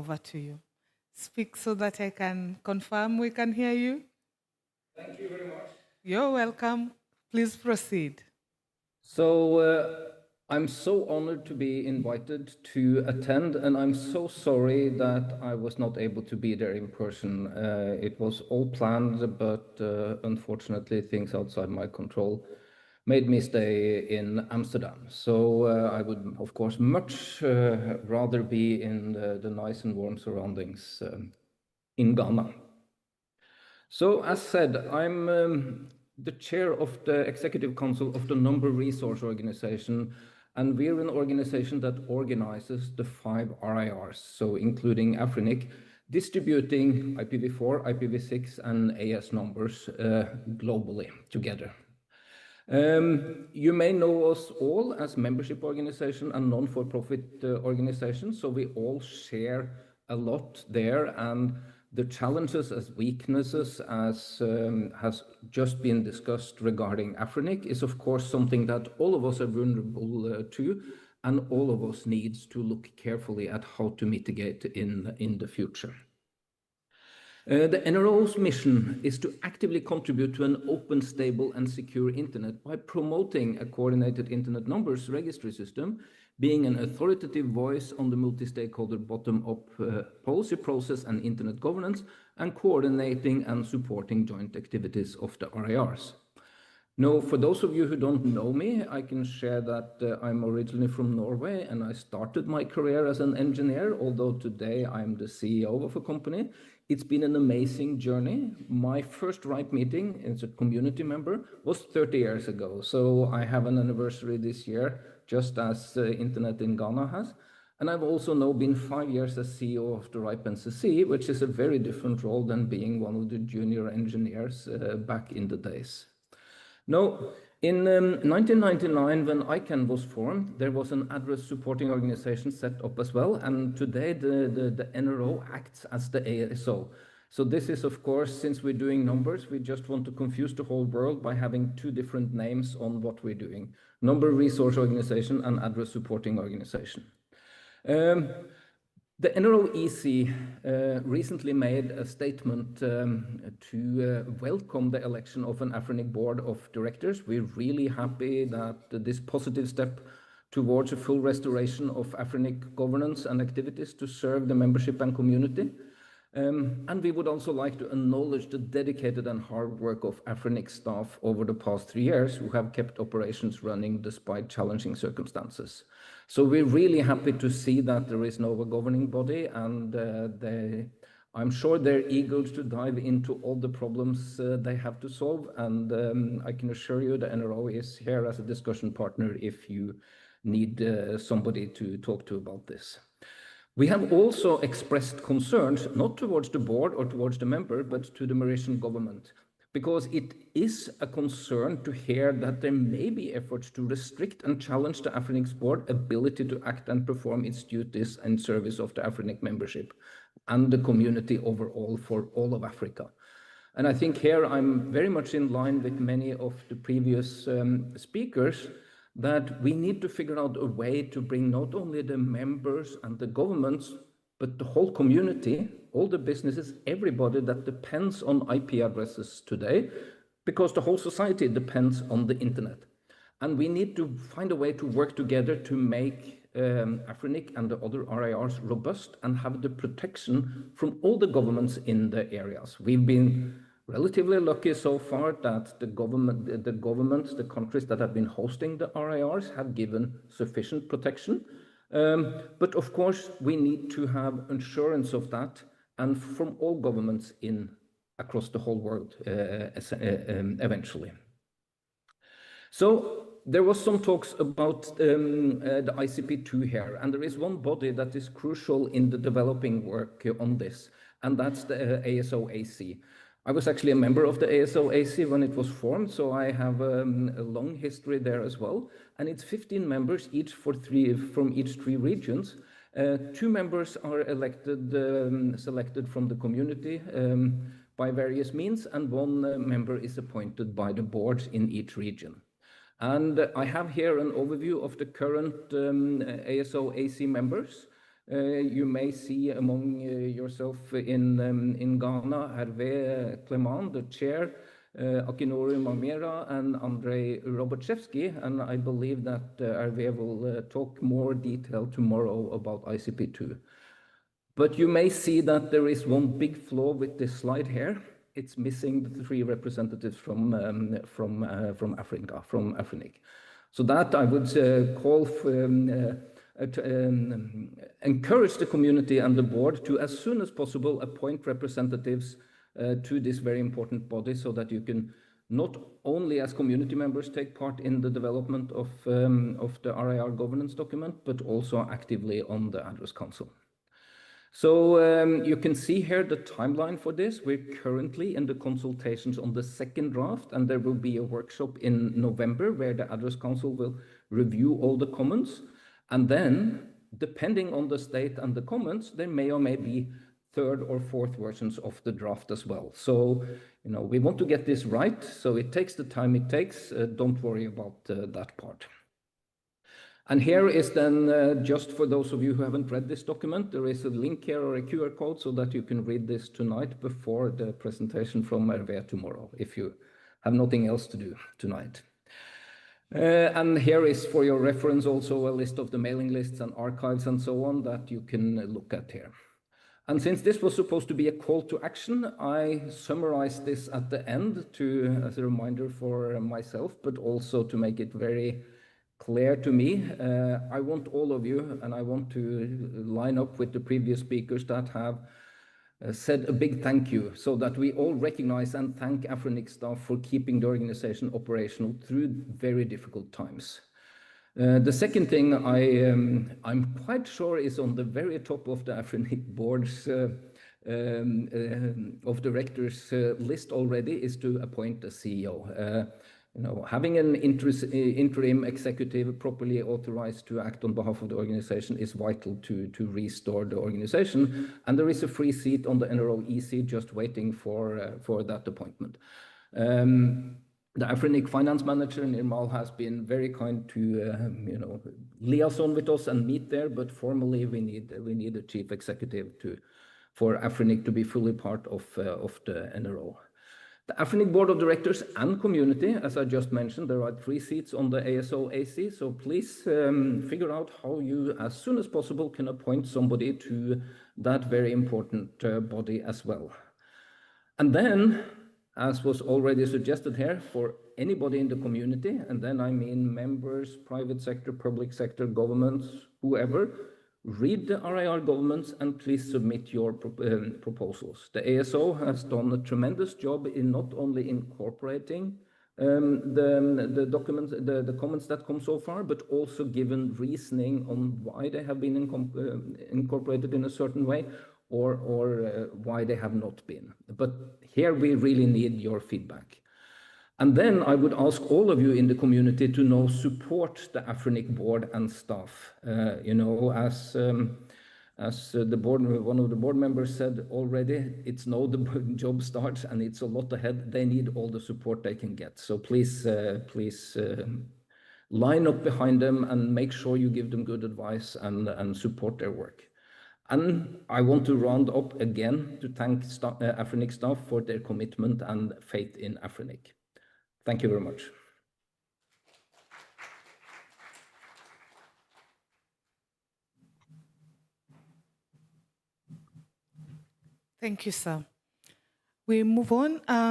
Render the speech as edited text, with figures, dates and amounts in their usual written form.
over to you. Speak so that I can confirm we can hear you. Thank you very much. You're welcome. Please proceed. So I'm so honored to be invited to attend, and I'm so sorry that I was not able to be there in person. It was all planned, but unfortunately things outside my control made me stay in Amsterdam. So I would, of course, much rather be in the nice and warm surroundings in Ghana. So as said, I'm the chair of the Executive Council of the Number Resource Organization, and we're an organization that organizes the 5 RIRs, so including Afrinic, distributing IPv4, IPv6, and AS numbers globally together. You may know us all as membership organization and non-for-profit organizations, so we all share a lot there, and the challenges as weaknesses, as has just been discussed regarding Afrinic, is of course something that all of us are vulnerable to, and all of us needs to look carefully at how to mitigate in the future. The NRO's mission is to actively contribute to an open, stable, and secure internet by promoting a coordinated internet numbers registry system, being an authoritative voice on the multi-stakeholder bottom-up policy process and internet governance, and coordinating and supporting joint activities of the RIRs. Now, for those of you who don't know me, I can share that I'm originally from Norway, and I started my career as an engineer, although today I'm the CEO of a company. It's been an amazing journey. My first RIPE meeting as a community member was 30 years ago. So I have an anniversary this year, just as Internet in Ghana has. And I've also now been 5 years as CEO of the RIPE NCC, which is a very different role than being one of the junior engineers back in the days. Now, in 1999, when ICANN was formed, there was an address supporting organization set up as well, and today the NRO acts as the ASO. So this is, of course, since we're doing numbers, we just want to confuse the whole world by having 2 different names on what we're doing: Number Resource Organization and Address Supporting Organization. The NRO EC recently made a statement to welcome the election of an Afrinic board of directors. We're really happy that this positive step towards a full restoration of Afrinic governance and activities to serve the membership and community. And we would also like to acknowledge the dedicated and hard work of Afrinic staff over the past 3 years who have kept operations running despite challenging circumstances. So we're really happy to see that there is now a governing body, and I'm sure they're eager to dive into all the problems they have to solve. And I can assure you the NRO is here as a discussion partner if you need somebody to talk to about this. We have also expressed concerns, not towards the board or towards the member, but to the Mauritian government, because it is a concern to hear that there may be efforts to restrict and challenge the Afrinic board ability to act and perform its duties in service of the Afrinic membership and the community overall for all of Africa. And I think here I'm very much in line with many of the previous speakers, that we need to figure out a way to bring not only the members and the governments, but the whole community, all the businesses, everybody that depends on IP addresses today, because the whole society depends on the internet. And we need to find a way to work together to make Afrinic and the other RIRs robust and have the protection from all the governments in the areas. We've been relatively lucky so far that the governments, the countries that have been hosting the RIRs have given sufficient protection. But of course, we need to have assurance of that, and from all governments across the whole world eventually. So there was some talks about the ICP2 here, and there is one body that is crucial in the developing work on this, and that's the ASO AC. I was actually a member of the ASO AC when it was formed, so I have a long history there as well. And it's 15 members, each from each 3 regions. 2 members are selected from the community by various means, and 1 member is appointed by the board in each region. And I have here an overview of the current ASO AC members. You may see among yourself in Ghana, Hervé Clément, the chair, Akinori Mamera and Andrei Robochevsky, and I believe that Hervé will talk more detail tomorrow about ICP2. But you may see that there is one big flaw with this slide here. It's missing the 3 representatives from Africa, from Afrinic. So that I would call for, encourage the community and the board to, as soon as possible, appoint representatives to this very important body, so that you can not only as community members take part in the development of the RIR governance document, but also actively on the Address Council. So you can see here the timeline for this. We're currently in the consultations on the second draft, and there will be a workshop in November where the Address Council will review all the comments. And then, depending on the state and the comments, there may or may be 3rd or 4th versions of the draft as well. So, you know, we want to get this right, so it takes the time it takes. Don't worry about that part. And here is then, just for those of you who haven't read this document, there is a link here or a QR code so that you can read this tonight before the presentation from Hervé tomorrow, if you have nothing else to do tonight. And here is, for your reference, also a list of the mailing lists and archives and so on that you can look at here. And since this was supposed to be a call to action, I summarized this at the end as a reminder for myself, but also to make it very clear to me. I want all of you, and I want to line up with the previous speakers that have said a big thank you, so that we all recognize and thank Afrinic staff for keeping the organization operational through very difficult times. The second thing I'm quite sure is on the very top of the Afrinic board's of directors list already is to appoint a CEO. You know, having an interim executive properly authorized to act on behalf of the organization is vital to restore the organization. And there is a free seat on the NRO EC just waiting for that appointment. The Afrinic finance manager, Nirmal, has been very kind to you know, liaison with us and meet there, but formally we need a chief executive for Afrinic to be fully part of the NRO. The Afrinic Board of Directors and community, as I just mentioned, there are 3 seats on the ASO AC, so please figure out how you, as soon as possible, can appoint somebody to that very important body as well. And then, as was already suggested here, for anybody in the community, and then I mean members, private sector, public sector, governments, whoever, read the RIR governments and please submit your proposals. The ASO has done a tremendous job in not only incorporating the documents, the comments that come so far, but also given reasoning on why they have been incorporated in a certain way, or why they have not been. But here we really need your feedback. And then I would ask all of you in the community to now support the Afrinic board and staff. You know, as the board, one of the board members said already, it's now the job starts and it's a lot ahead. They need all the support they can get. So please, line up behind them and make sure you give them good advice and support their work. And I want to round up again to thank Afrinic staff for their commitment and faith in Afrinic. Thank you very much. Thank you, sir. We move on.